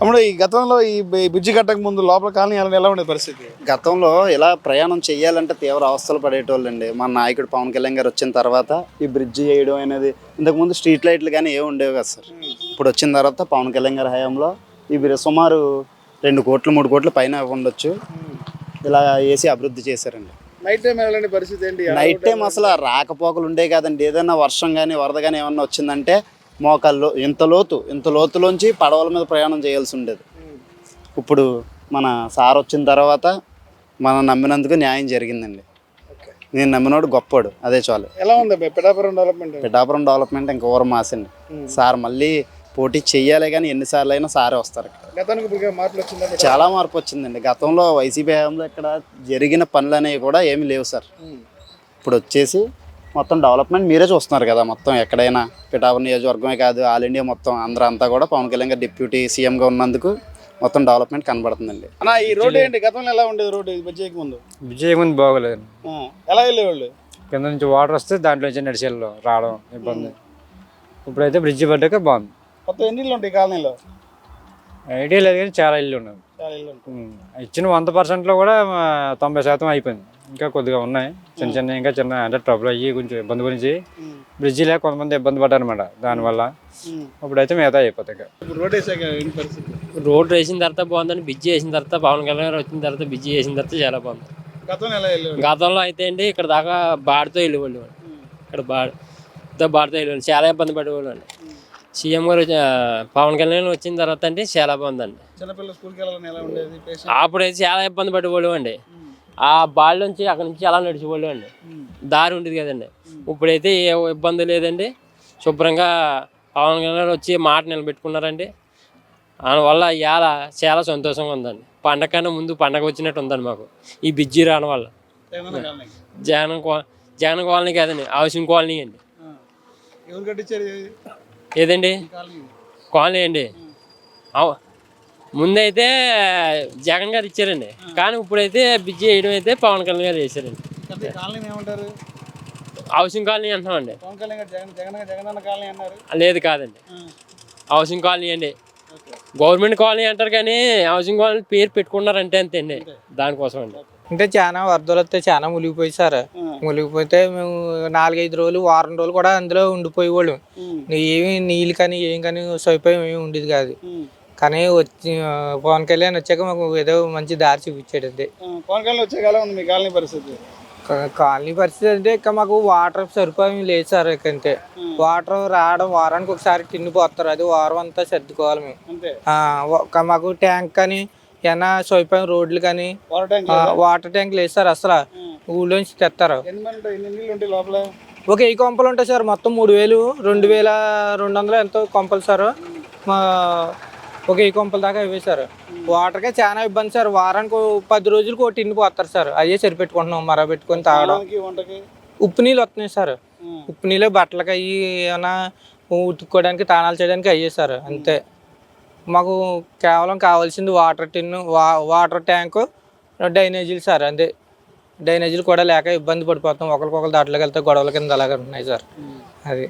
అప్పుడు ఈ గతంలో ఈ బ్రిడ్జి కట్టక ముందు లోపల కాలనీ ఎలా ఉండేది పరిస్థితి? గతంలో ఇలా ప్రయాణం చేయాలంటే తీవ్ర అవస్థలు పడేటోళ్ళండి. మన నాయకుడు పవన్ కళ్యాణ్ గారు వచ్చిన తర్వాత ఈ బ్రిడ్జి వేయడం అనేది, ఇంతకుముందు స్ట్రీట్ లైట్లు కానీ ఏమి ఉండేవి కదా సార్. ఇప్పుడు వచ్చిన తర్వాత పవన్ కళ్యాణ్ గారి హయాంలో ఈ సుమారు 2 కోట్లు 3 కోట్ల పైన ఉండొచ్చు ఇలా వేసి అభివృద్ధి చేశారండి. నైట్ టైం వెళ్ళండి పరిస్థితి ఏంటి? నైట్ టైం అసలు రాకపోకలు ఉండే కదండి. ఏదైనా వర్షం కానీ వరద కానీ ఏమన్నా వచ్చిందంటే మోకాళ్ళు ఇంత లోతులోంచి పడవల మీద ప్రయాణం చేయాల్సి ఉండేది. ఇప్పుడు మన సార్ వచ్చిన తర్వాత మనం నమ్మినందుకు న్యాయం జరిగిందండి. నేను నమ్మినోడు గొప్పోడు, అదే చాలు. ఎలా ఉంది పిఠాపురం డెవలప్మెంట్ ఇంకా ఊర మాసండి. సార్ మళ్ళీ పోటీ చెయ్యాలి కానీ ఎన్నిసార్లు అయినా సారే వస్తారు. చాలా మార్పు వచ్చిందండి. గతంలో వైసీపీ హయాంలో ఇక్కడ జరిగిన పనులు అనేవి కూడా ఏమీ లేవు సార్. ఇప్పుడు వచ్చేసి మొత్తం డెవలప్మెంట్ మీరే చూస్తున్నారు కదా. మొత్తం ఎక్కడైనా పిఠాపురం నియోజకవర్గమే కాదు, ఆల్ ఇండియా మొత్తం అంతా కూడా పవన్ కళ్యాణ్ గారు డిప్యూటీ సీఎంగా ఉన్నందుకు మొత్తం డెవలప్మెంట్ కనబడుతుందండి. అన్న, ఈ రోడ్డు ఏంటి? గతంలో ఎలా ఉండేది రోడ్డు బ్రిడ్జికి ముందు? బాగోలేదు. ఎలా వెళ్ళేవాళ్ళు? కింద నుంచి వాటర్ వస్తే దాంట్లో నుంచి నడిచేళ్ళు రావడం ఇబ్బంది. ఇప్పుడైతే బ్రిడ్జి పడ్డాక బాగుంది. మొత్తం ఎన్ని ఇళ్ళు ఉంటాయి కాలనీలో? ఐడియా లేదు కానీ చాలా ఇల్లు ఉన్నాయి. ఇచ్చిన 100%లో కూడా 90% అయిపోయింది. ఇంకా కొద్దిగా ఉన్నాయి ఇంకా చిన్న అంటే ట్రబుల్ అయ్యి కొంచెం ఇబ్బంది గురించి బ్రిడ్జి లేక కొంతమంది ఇబ్బంది పడ్డారు అనమాట. దానివల్ల ఇప్పుడైతే మిగతా అయిపోతాయి. రోడ్ వేసిన తర్వాత బాగుందని, బ్రిడ్జి వేసిన తర్వాత పవన్ కళ్యాణ్ గారు వచ్చిన తర్వాత బ్రిడ్జి వేసిన తర్వాత చాలా బాగుంది. గతంలో అయితే అండి ఇక్కడ దాకా బాడితో వెళ్ళేవాళ్ళు. ఇక్కడ బాడితో వెళ్ళేవాళ్ళు, చాలా ఇబ్బంది పడేవాళ్ళు అండి. సీఎం గారు పవన్ కళ్యాణ్ వచ్చిన తర్వాత అంటే చాలా బాగుందండి. అప్పుడైతే చాలా ఇబ్బంది పడేవాళ్ళు అండి. ఆ బాళ్ళ నుంచి అక్కడ నుంచి అలా నడిచేవాళ్ళు అండి. దారి ఉండేది కదండి. ఇప్పుడైతే ఏ ఇబ్బంది లేదండి. శుభ్రంగా పవన్ కళ్యాణ్ వచ్చి మాట నిలబెట్టుకున్నారండి. దానివల్ల ఇవాళ చాలా సంతోషంగా ఉందండి. పండగ కన్నా ముందు పండగ వచ్చినట్టు ఉందండి మాకు ఈ బ్రిడ్జి రావడం వల్ల. జగన్ కాలనీ కాదండి, హౌసింగ్ కాలనీ అండి. ఏదండి కాలనీ అండి. ముందైతే జగన్ గారు ఇచ్చారండి, కానీ ఇప్పుడైతే బ్రిడ్జి వేయడం అయితే పవన్ కళ్యాణ్ గారు చేశారండి. హౌసింగ్ కాలనీ అంటున్నామండి. లేదు కాదండి, హౌసింగ్ కాలనీ అండి. గవర్నమెంట్ కాలనీ అంటారు కానీ హౌసింగ్ కాలనీ పేరు పెట్టుకున్నారంటే అంతే అండి. దానికోసం అండి. అంటే చాలా వరదలు వస్తే చాలా మునిగిపోయి సార్. మునిగిపోతే మేము 4-5 రోజులు, వారం రోజులు కూడా అందులో ఉండిపోయేవాళ్ళం. ఏమి నీళ్ళు కానీ ఏం కానీ సౌకర్యం ఏమి ఉండేది కాదు. కానీ వచ్చి పవన్ కళ్యాణ్ వచ్చాక మాకు ఏదో మంచి దారి చూపించాడు. అంతే. పవన్ కళ్యాణ్ వచ్చాక ఉంది మీ కాలనీ పరిస్థితి? కాలనీ పరిస్థితి అంటే ఇక మాకు వాటర్ సరిపోయి లేదు సార్. ఇకంతే వాటర్ రావడం వారానికి ఒకసారి టిన్ను పోస్తారు, అది వారం అంతా సర్దుకోవాలి మేము. మాకు ట్యాంక్ కానీ ఏమన్నా సౌకర్యం రోడ్లు కానీ వాటర్ ట్యాంక్ లేదు సార్. అసలు ఊళ్ళోంచి తెస్తారు. ఒక 1000 కొంపలు ఉంటాయి సార్. మొత్తం 3000 2200 ఎంతో కొంపలు సార్. ఒక 1000 కొంపల దాకా వేశారు. వాటర్కే చాలా ఇబ్బంది సార్. వారానికి 10 రోజులకు ఒక టిన్ను పోతారు సార్. అయ్యే సరిపెట్టుకుంటున్నాం, పెట్టుకొని తాగడం. ఉప్పు నీళ్ళు వస్తున్నాయి సార్. ఉప్పు నీళ్ళు బట్టలకి అయ్యి ఏమైనా ఉతుక్కోవడానికి, తానాలు చేయడానికి అయ్యే సార్. అంతే. మాకు కేవలం కావాల్సింది వాటర్ టిన్ను, వాటర్ ట్యాంకు, డ్రైనేజీలు సార్. అంతే. డ్రైనేజీలు కూడా లేక ఇబ్బంది పడిపోతాం. ఒకరికొకరు దాంట్లోకి వెళ్తే గొడవల కింద అలాగే ఉన్నాయి సార్. అది